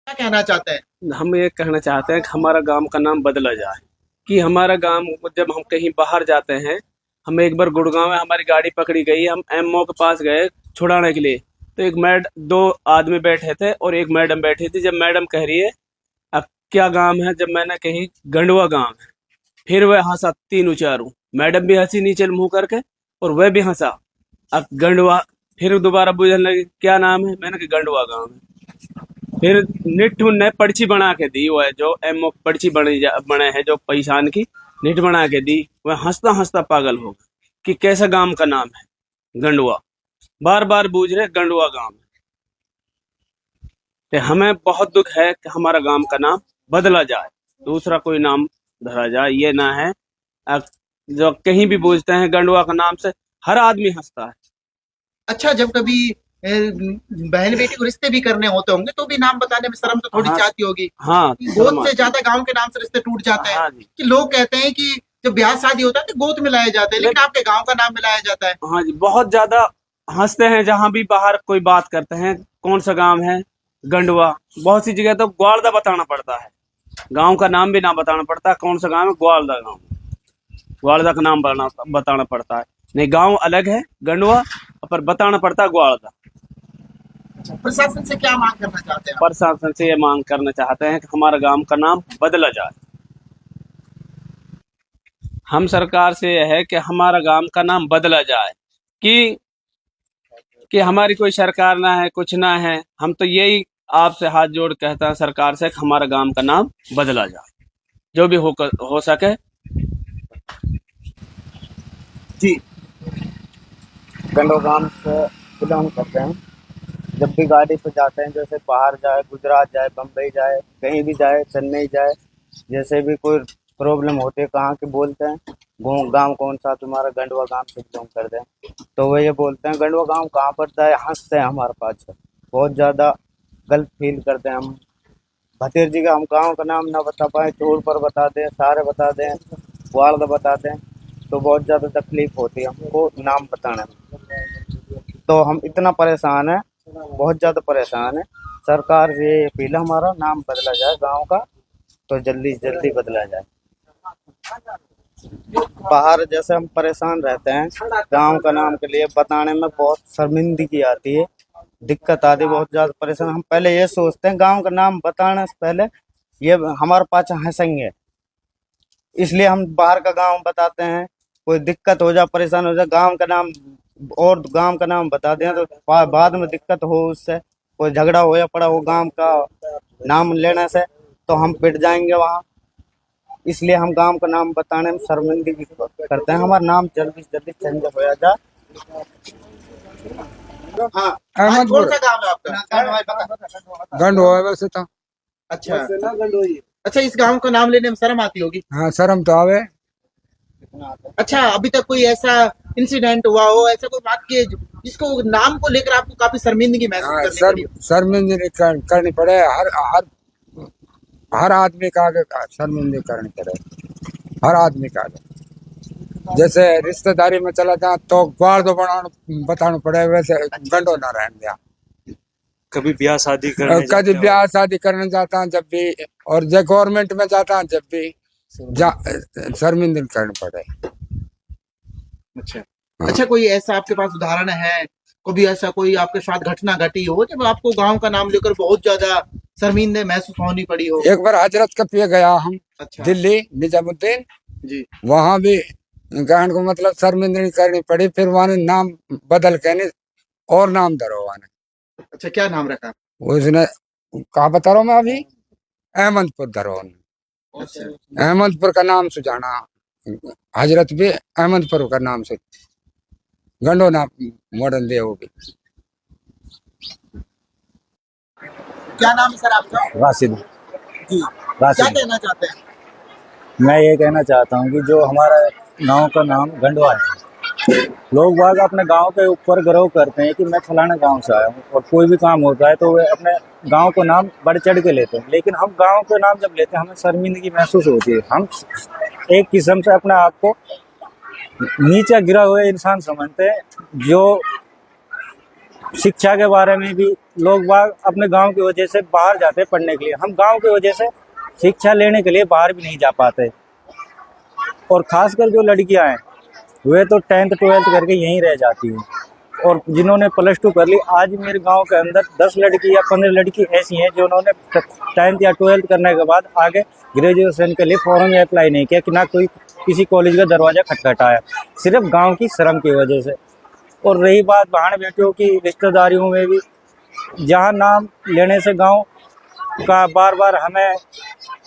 क्या कहना चाहते हैं? हम ये कहना चाहते हैं कि हमारा गांव का नाम बदला जाए। कि हमारा गांव, जब हम कहीं बाहर जाते हैं, हम एक बार गुड़गांव में हमारी गाड़ी पकड़ी गई, हम एमओ के पास गए छुड़ाने के लिए। तो दो आदमी बैठे थे और एक मैडम बैठी थी। जब मैडम कह रही है अब क्या गांव है, जब मैंने कही गंडवा गांव है, फिर वह हंसा तीनों चारों। मैडम भी हंसी नीचे मुंह करके और वह भी हंसा। अब गंडवा, फिर दोबारा पूछने लगी क्या नाम है, मैंने कहा गंडवा गांव है। फिर निट्ठू ने पर्ची बना के दी, वो है जो एमओ पर्ची बने है जो पहचान की, निट बना के दी। वह हंसता हंसता पागल हो गया कि कैसा गांव का नाम है गंडवा, बार बार पूछ रहे गंडवा गांव है। तो हमें बहुत दुख है कि हमारा गांव का नाम बदला जाए, दूसरा कोई नाम धरा जाए। ये ना है जो कहीं भी पूछते हैं गंडवा का नाम से हर आदमी हंसता है। अच्छा, जब कभी बहन बेटी को रिश्ते भी करने होते होंगे तो भी नाम बताने में शर्म तो थोड़ी हाँ, सी आती होगी। हाँ, गोद से ज्यादा गांव के नाम से रिश्ते टूट जाते हैं। हाँ जी, कि लोग कहते हैं कि जब ब्याह शादी होता है तो गोद मिलाए जाते हैं, लेकिन आपके गांव का नाम मिलाया जाता है। हाँ जी, बहुत ज्यादा हंसते हैं। जहां भी बाहर कोई बात करते हैं कौन सा गांव है गंडवा, बहुत सी जगह तो ग्वालदा बताना पड़ता है, गांव का नाम भी ना बताना पड़ता, कौन सा गांव है ग्वालदा गांव, ग्वालदा का नाम बताना पड़ता है। नहीं, गांव अलग है गंडवा, पर बताना पड़ता है ग्वालदा। प्रशासन से क्या मांग करना चाहते हैं आप? प्रशासन से ये मांग करना चाहते हैं कि हमारा गांव का नाम बदला जाए। हम सरकार से यह है कि हमारा गांव का नाम बदला जाए। कि हमारी कोई सरकार ना है, कुछ ना है, हम तो यही आपसे हाथ जोड़ कहते हैं सरकार से कि हमारा गांव का नाम बदला जाए, जो भी हो सके। जी। गंडो गांव से बिलोंग करते हैं। जब भी गाड़ी पे जाते हैं, जैसे बाहर जाए, गुजरात जाए, बम्बई जाए, कहीं भी जाए, चेन्नई जाए, जैसे भी कोई प्रॉब्लम होती है, कहाँ के बोलते हैं गांव कौन सा तुम्हारा, गंडवा गांव से बिलोंग करते हैं। तो वो ये बोलते हैं गंडवा गांव कहाँ पड़ता है, हंसते हैं हमारे पास। बहुत ज़्यादा गलत फील करते हैं हम। भतीर जी का हम गाँव का नाम ना बता पाए, छोड़ पर बता दें, सारे बता दें, वार्ड बता दें, तो बहुत ज़्यादा तकलीफ होती है हमको नाम बताने में। तो हम इतना परेशान हैं, बहुत ज़्यादा परेशान है। सरकार से ये अपील है, हमारा नाम बदला जाए गांव का, तो जल्दी से जल्दी बदला जाए। बाहर जैसे हम परेशान रहते हैं, गांव का नाम के लिए बताने में बहुत शर्मिंदगी आती है, दिक्कत आती है, बहुत ज़्यादा परेशान। हम पहले ये सोचते हैं गांव का नाम बताने से पहले ये हमारे पास हंसेंगे, इसलिए हम बाहर का गांव बताते हैं। कोई दिक्कत हो जाए, परेशान हो जाए, गांव का नाम और गांव का नाम बता दें तो बाद में दिक्कत हो, उससे कोई झगड़ा हो या पड़ा हो गांव का नाम लेने से, तो हम पिट जाएंगे वहाँ। इसलिए हम गांव का नाम बताने में शर्मिंदगी करते हैं। हमारा नाम जल्दी से जल्दी चेंज हो जाए। हाँ, आज कौन अहमदपुर सा गांव है आपका? गंडवा है वैसे तो। अच्छा। अच्छा, इस गांव का नाम लेने में शर्म आती होगी। हाँ, शर्म तो आवे। अच्छा, अभी तक कोई ऐसा इंसिडेंट हुआ हो, ऐसा कोई वाक्य जिसको नाम को लेकर आपको काफी शर्मिंदगी महसूस हाँ, करनी पड़ी हो? शर्मिंदगी करनी पड़े। हर आदमी का आगे शर्मिंदगी करनी पड़े, हर आदमी का आगे। जैसे रिश्तेदारी में चला जाए तो ग्वार दो बताना पड़े, वैसे गंडो ना रहने दिया। कभी ब्याह शादी करने कभी जाते ब्याह शादी करने जाता हूँ जब भी, और जब गवर्नमेंट में जाता हूँ जब भी शर्मिंदगी करनी पड़े। अच्छा। अच्छा, कोई ऐसा आपके पास उदाहरण है, कभी ऐसा कोई आपके साथ घटना घटी हो जब आपको गांव का नाम लेकर बहुत ज्यादा शर्मिंदगी महसूस होनी पड़ी हो? एक बार हजरत का पे गया हम, अच्छा। दिल्ली निजामुद्दीन, जी। वहां भी गांड को मतलब शर्मिंदगी करनी पड़ी। फिर वहां नाम बदल के नहीं और नाम धरो वहां। अच्छा, क्या नाम रखा? उसने कहा बता रहा हूँ मैं अभी, अहमदपुर धरो। अच्छा। अहमदपुर का नाम सुझाना, हजरत भी अहमदपुर का नाम से गंडो नाम मॉडल दे वो भी। क्या नाम है सर आपका? राशिद। जी। क्या राशिद, कहना चाहते हैं? मैं ये कहना चाहता हूँ कि जो हमारा गांव का नाम गंडवा है, लोग बाग अपने गांव के ऊपर गर्व करते हैं कि मैं फलाना गांव से आया हूँ, और कोई भी काम होता है तो वे अपने गांव को नाम बढ़ चढ़ के लेते हैं। लेकिन हम गांव के नाम जब लेते हैं हमें शर्मिंदगी महसूस होती है। हम एक किस्म से अपने आप को नीचे गिरा हुआ इंसान समझते हैं, जो शिक्षा के बारे में भी लोग बाग अपने गांव की वजह से बाहर जाते हैं पढ़ने के लिए। हम गांव की वजह से शिक्षा लेने के लिए बाहर भी नहीं जा पाते। और खासकर जो लड़कियां हैं वे तो 10th 12th करके यहीं रह जाती हैं। और जिन्होंने +2 कर ली, आज मेरे गांव के अंदर 10 लड़की या 15 लड़की ऐसी हैं जिन्होंने 10th या 12th करने के बाद आगे ग्रेजुएशन के लिए फॉर्म में अप्लाई नहीं किया, कि ना कोई किसी कॉलेज का दरवाजा खटखटाया, सिर्फ गांव की शर्म की वजह से। और रही बात बहन बेटियों की, रिश्तेदारियों में भी जहां नाम लेने से गांव का बार बार हमें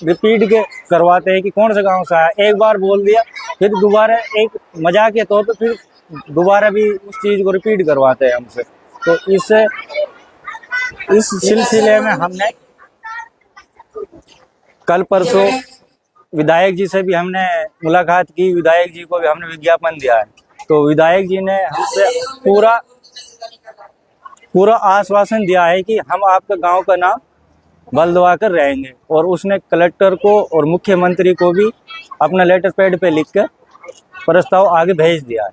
रिपीट के करवाते हैं कि कौन से गांव से आया। एक बार बोल दिया फिर दोबारा एक मजाक के तौर पे फिर दोबारा भी उस चीज़ को रिपीट करवाते हैं हमसे। तो इस सिलसिले में हमने कल परसों विधायक जी से भी हमने मुलाकात की, विधायक जी को भी हमने विज्ञापन दिया है। तो विधायक जी ने हमसे पूरा आश्वासन दिया है कि हम आपके गांव का नाम बदलवा कर रहेंगे। और उसने कलेक्टर को और मुख्यमंत्री को भी अपना लेटर पैड पे लिख कर प्रस्ताव आगे भेज दिया है।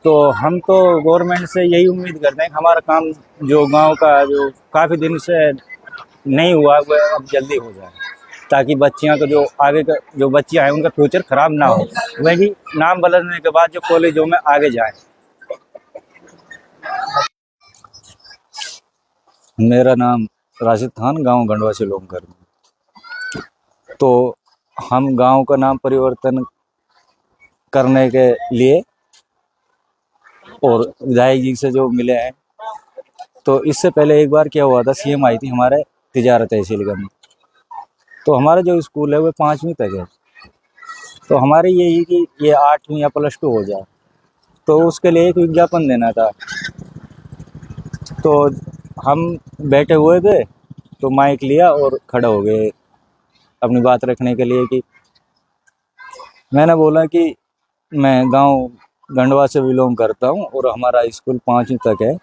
तो हम तो गवर्नमेंट से यही उम्मीद करते हैं कि हमारा काम जो गांव का जो काफ़ी दिन से नहीं हुआ वह अब जल्दी हो जाए, ताकि बच्चियां का जो आगे का जो बच्चियां हैं उनका फ्यूचर खराब ना हो, वह भी नाम बदलने के बाद जो कॉलेजों में आगे जाएं। मेरा नाम राशिद खान, गांव गंडवा से लोमकर। तो हम गांव का नाम परिवर्तन करने के लिए और विधायक जी से जो मिले हैं, तो इससे पहले एक बार क्या हुआ था, सीएम आई थी हमारे तिजारत तहसील में। तो हमारा जो स्कूल है वो 5वीं तक है। तो हमारे यही कि ये 8वीं या +2 हो जाए, तो उसके लिए एक विज्ञापन देना था। तो हम बैठे हुए थे, तो माइक लिया और खड़े हो गए अपनी बात रखने के लिए। कि मैंने बोला कि मैं गांव गंडवा से बिलोंग करता हूं और हमारा स्कूल 5वीं तक है।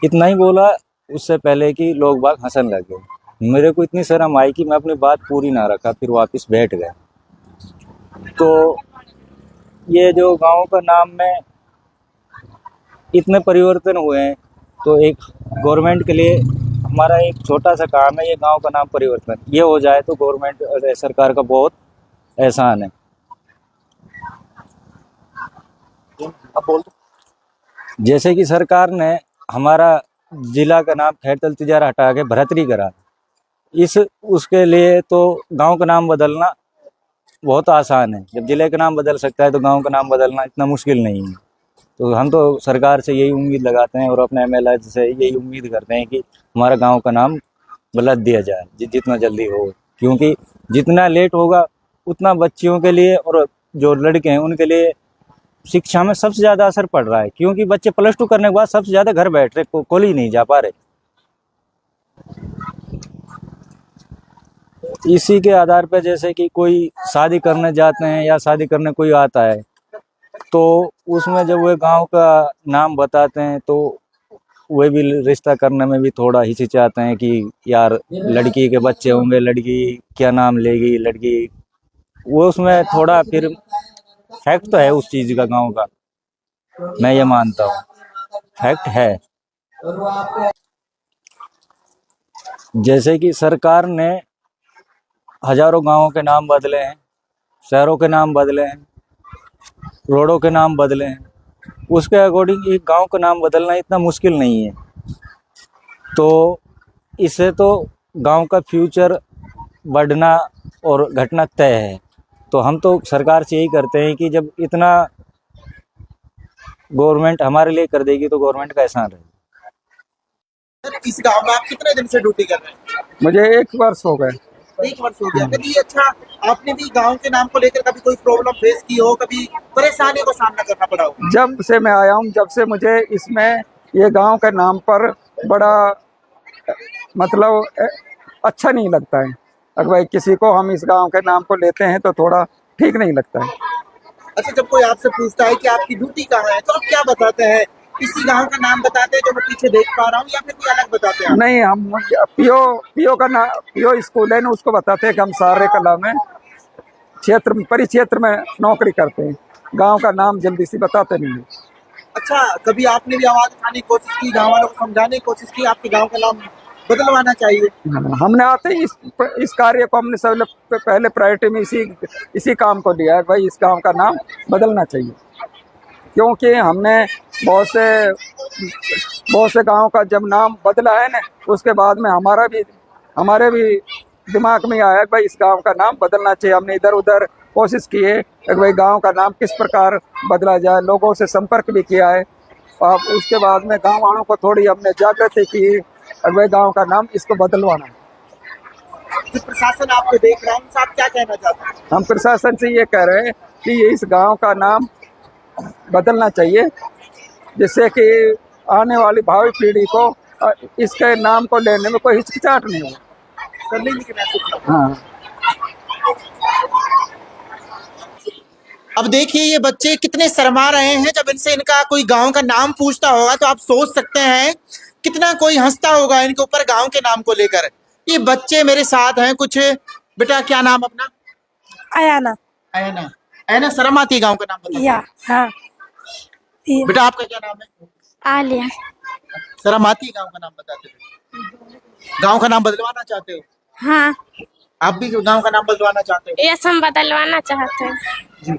इतना ही बोला, उससे पहले कि लोग बाग हंसने लगे। मेरे को इतनी शर्म आई कि मैं अपनी बात पूरी ना रखा, फिर वापस बैठ गया। तो ये जो गांव का नाम में इतने परिवर्तन हुए हैं, तो एक गवर्नमेंट के लिए हमारा एक छोटा सा काम है, ये गांव का नाम परिवर्तन ये हो जाए तो गवर्नमेंट सरकार का बहुत एहसान है। अब बोल दो। जैसे कि सरकार ने हमारा जिला का नाम खैरतल तिजारा हटा के भरतरी करा, उसके लिए तो गांव का नाम बदलना बहुत आसान है। जब जिले का नाम बदल सकता है तो गांव का नाम बदलना इतना मुश्किल नहीं है। तो हम तो सरकार से यही उम्मीद लगाते हैं और अपने एमएलए से यही उम्मीद करते हैं कि हमारा गांव का नाम बदल दिया जाए जितना जल्दी हो, क्योंकि जितना लेट होगा उतना बच्चियों के लिए और जो लड़के हैं उनके लिए शिक्षा में सबसे ज़्यादा असर पड़ रहा है। क्योंकि बच्चे +2 करने के बाद सबसे ज़्यादा घर बैठ रहे, कॉलेज नहीं जा पा रहे। इसी के आधार पर जैसे कि कोई शादी करने जाते हैं या शादी करने कोई आता है, तो उसमें जब वे गांव का नाम बताते हैं तो वे भी रिश्ता करने में भी थोड़ा हिचकिचाते हैं कि यार लड़की के बच्चे होंगे, लड़की क्या नाम लेगी, लड़की वो उसमें थोड़ा फिर फैक्ट तो है उस चीज़ का, गांव का मैं ये मानता हूँ फैक्ट है। जैसे कि सरकार ने हजारों गांवों के नाम बदले हैं, शहरों के नाम बदले हैं, रोडों के नाम बदले हैं, उसके अकॉर्डिंग एक गांव का नाम बदलना इतना मुश्किल नहीं है। तो इससे तो गांव का फ्यूचर बढ़ना और घटना तय है। तो हम तो सरकार से यही करते हैं कि जब इतना गवर्नमेंट हमारे लिए कर देगी तो गवर्नमेंट का एहसान है। सर, इस गांव में आप कितने दिन से ड्यूटी कर रहे हैं? मुझे 1 वर्ष हो गए। 1 वर्ष हो गया। कभी अच्छा आपने भी गांव के नाम को लेकर कभी कोई प्रॉब्लम फेस की हो, कभी परेशानियों का सामना करना पड़ा हो? जब से मैं आया हूँ, जब से मुझे इसमें ये गांव के नाम पर बड़ा मतलब अच्छा नहीं लगता है। अगर भाई किसी को हम इस गांव के नाम को लेते हैं तो थोड़ा ठीक नहीं लगता है। अच्छा, जब कोई आपसे पूछता है कि आपकी ड्यूटी कहाँ है, तो आप क्या बताते हैं? इसी गांव का नाम बताते हैं जो मैं पीछे देख पा रहा हूँ, या फिर कोई अलग बताते हैं? नहीं, हम पीओ का नाम, पीओ स्कूल है ना, उसको बताते हैं कि हम सारे कला में परिक्षेत्र में नौकरी करते हैं। गांव का नाम जल्दी से बताते नहीं हैं। अच्छा, कभी आपने भी आवाज उठाने की कोशिश की, गांव वालों को समझाने की कोशिश की आपके गांव का नाम बदलवाना चाहिए? हमने आते ही इस कार्य को हमने सब पहले प्रायोरिटी में इसी काम को लिया है, भाई इस गांव का नाम बदलना चाहिए। क्योंकि हमने बहुत से गांव का जब नाम बदला है ना, उसके बाद में हमारे भी दिमाग में आया कि भाई इस गांव का नाम बदलना चाहिए। हमने इधर उधर कोशिश की है कि भाई गांव का नाम किस प्रकार बदला जाए, लोगों से संपर्क भी किया है। और उसके बाद में गांव वालों को थोड़ी हमने जागृति की कि भाई गांव का नाम इसको बदलवाना है। जो प्रशासन आपको देख रहा है उनसे आप क्या कहना चाहते हैं? हम प्रशासन से ये कह रहे हैं कि इस गांव का नाम बदलना चाहिए, जिससे कि आने वाली भावी पीढ़ी को इसके नाम को लेने में कोई हिचकिचाहट नहीं हो। शर्मिंदगी की महसूस नहीं। हाँ, अब देखिए ये बच्चे कितने शर्मा रहे हैं। जब इनसे इनका कोई गांव का नाम पूछता होगा तो आप सोच सकते हैं कितना कोई हंसता होगा इनके ऊपर गांव के नाम को लेकर। ये बच्चे मेरे साथ हैं कुछ। बेटा क्या नाम अपना? आयाना। आयना। आयना, शर्म आती है गांव का नाम बताओ। या हाँ। बेटा आपका क्या नाम है? आलिया। शर्म आती है गांव का नाम बताते हो? गांव का नाम बदलवाना चाहते हो? हाँ, आप भी गांव का नाम बदलवाना चाहते हो? यस हम बदलवाना चाहते हैं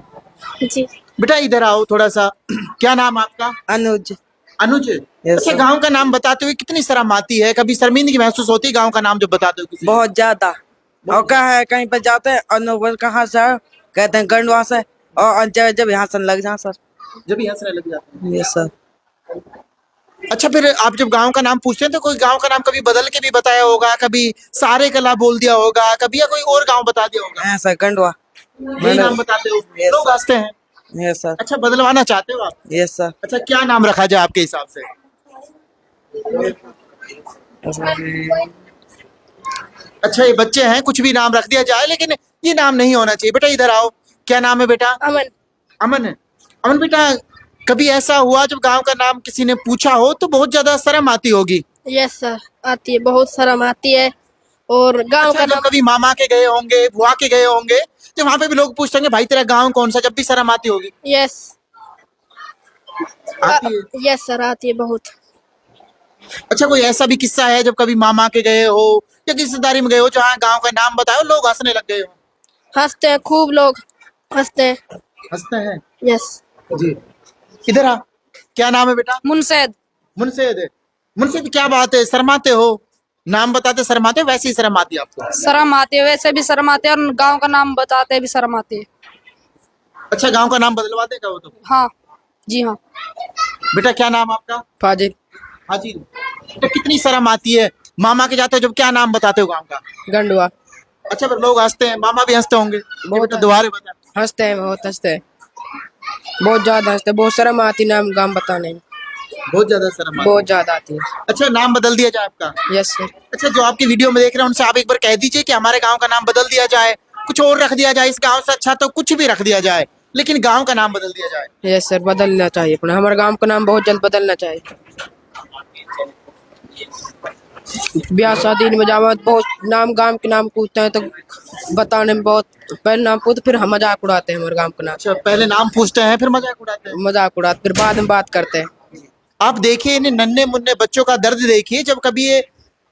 जी। बेटा इधर आओ थोड़ा सा। क्या नाम आपका? अनुज। अनुज। अच्छा, गांव का नाम बताते हुए कितनी शर्म आती है? कभी शर्मिंदगी महसूस होती है गांव का नाम जब बताते हो किसी को? बहुत ज्यादा। और क्या है, कहीं पर जाते हैं अनुज कहाँ से है? कहते हैं गंडवा से। और जब यहाँ से लग जाए सर। जब यहाँ से लग जाते हैं। Yes sir. अच्छा, फिर आप जब गांव का नाम पूछते हैं तो कोई गांव का नाम कभी बदल के भी बताया होगा, कभी सारे कला बोल दिया होगा, कभी या कोई और गांव बता दिया होगा? हाँ सर, गंडवा। यही नाम बताते हो? Yes. लोग हंसते हैं। Yes sir. अच्छा, बदलवाना चाहते हो आप? Yes sir. अच्छा, क्या नाम रखा जाए आपके हिसाब से? अच्छा, ये बच्चे हैं, कुछ भी नाम रख दिया जाए, लेकिन ये नाम नहीं होना चाहिए। बेटा इधर आओ। क्या नाम है बेटा? अमन। अमन। अमन बेटा, कभी ऐसा हुआ जब गांव का नाम किसी ने पूछा हो तो बहुत ज्यादा शर्म आती होगी? यस सर, आती है, बहुत शर्म आती है। और गांव अच्छा, का जब नाम कभी मामा के गए होंगे, बुआ के गए होंगे, तो वहां पे भी लोग पूछते होंगे भाई तेरा गांव कौन सा, जब भी शर्म आती होगी? यस आती है। यस सर, आती है बहुत। अच्छा, कोई ऐसा भी किस्सा है जब कभी मामा के गए हो या किसी रिश्तेदारी में गए हो जहाँ गांव का नाम बताओ लोग हंसने लग गए हो? हंसते हैं, खूब लोग हंसते हैं। हंसते हैं यस। जी। इधर आ। क्या नाम है बेटा? मुनसैद। मुनसेद। मुनसेद, क्या बात है, शर्माते हो? नाम बताते शर्माते हो, वैसे ही शर्म आती है आपको? शर्म आती है, वैसे भी शर्म आती है, और गांव का नाम बताते भी शर्म आती है। अच्छा, गांव का नाम बदलवा देगा वो तो? हाँ जी हाँ। बेटा क्या नाम आपका? फाजिल। हाजी। बेटा कितनी शर्म आती है मामा के जाते हो जब क्या नाम बताते हो गांव का? गंडवा। अच्छा, फिर लोग हंसते हैं, मामा भी हंसते होंगे? बहुत बेटा दोबारा बता। हंसते हैं, बहुत हंसते हैं, बहुत ज्यादा हंसते हैं। बहुत शर्म आती नाम गाँव बताने में, बहुत ज्यादा शर्म आती बहुत ज्यादा आती है। है। अच्छा, नाम बदल दिया जाए आपका? Yes sir. अच्छा, जो आपकी वीडियो में देख रहे हैं उनसे आप एक बार कह दीजिए कि हमारे गांव का नाम बदल दिया जाए, कुछ और रख दिया जाए, इस गांव से अच्छा तो कुछ भी रख दिया जाए, लेकिन गांव का नाम बदल दिया जाए। यस सर, बदलना चाहिए अपना, हमारे गांव का नाम बहुत जल्द बदलना चाहिए। ब्याह शादी में जावा बहुत नाम गांव के नाम पूछते हैं तो बताने में बहुत, पहले नाम पूछते फिर हम मजाक उड़ाते हैं हमारे गांव का नाम। अच्छा, पहले नाम पूछते हैं फिर मजाक उड़ाते हैं? मजाक उड़ाते फिर बाद में बात करते हैं। आप देखिए इन नन्हे मुन्ने बच्चों का दर्द देखिए। जब कभी ये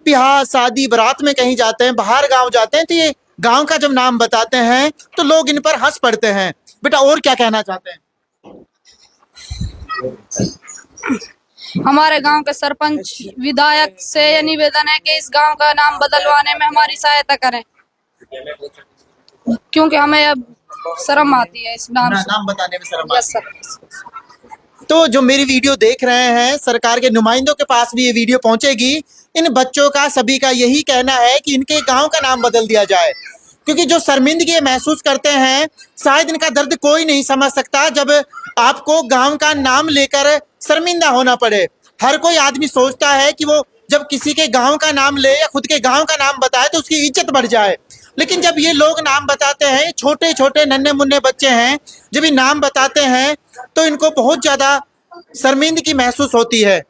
ब्याह शादी बारात में कहीं जाते हैं, बाहर गांव जाते हैं, तो ये गांव का जब नाम बताते हैं तो लोग इन पर हंस पड़ते हैं। बेटा और क्या कहना चाहते हैं? हमारे गांव के सरपंच विधायक से ये निवेदन है कि इस गांव का नाम बदलवाने में हमारी सहायता करें, क्योंकि हमें अब शर्म आती है इस नाम से। नाम बताने में शर्म यस आती है। सर। तो जो मेरी वीडियो देख रहे हैं, सरकार के नुमाइंदों के पास भी ये वीडियो पहुंचेगी। इन बच्चों का सभी का यही कहना है कि इनके गांव का नाम बदल दिया जाए, क्योंकि जो शर्मिंदगी ये महसूस करते हैं शायद इनका दर्द कोई नहीं समझ सकता। जब आपको गांव का नाम लेकर शर्मिंदा होना पड़े, हर कोई आदमी सोचता है कि वो जब किसी के गांव का नाम ले या खुद के गांव का नाम बताए तो उसकी इज्जत बढ़ जाए, लेकिन जब ये लोग नाम बताते हैं, छोटे छोटे नन्हे मुन्ने बच्चे हैं, जब ये नाम बताते हैं तो इनको बहुत ज्यादा शर्मिंदगी महसूस होती है।